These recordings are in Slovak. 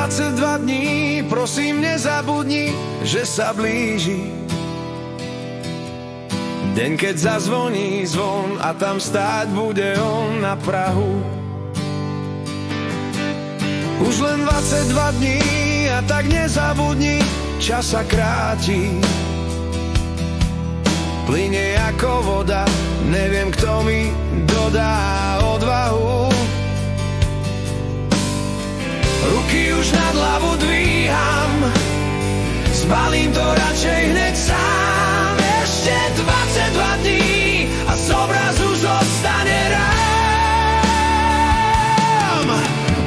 22 dní, prosím nezabudni, že sa blíži deň, keď zazvoní zvon a tam stáť bude on na prahu. Už len 22 dní a tak nezabudni, čas sa kráti, plyne ako voda, neviem kto mi dodá odvahu. Ruky už nad hlavu dvíham, zbalím to radšej hneď sám. Ešte 22 dní a z obrazu zostane rám.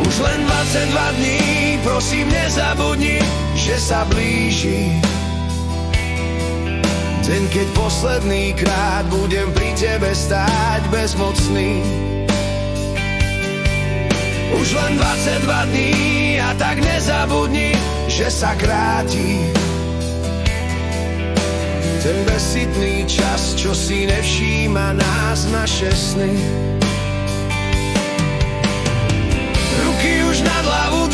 Už len 22 dní, prosím nezabudni, že sa blíži deň, keď posledný krát budem pri tebe stáť bezmocný. Už len 22 dní a tak nezabudni, že sa kráti ten bezsytný čas, čo si nevšíma nás naše sny. Ruky už nad hlavu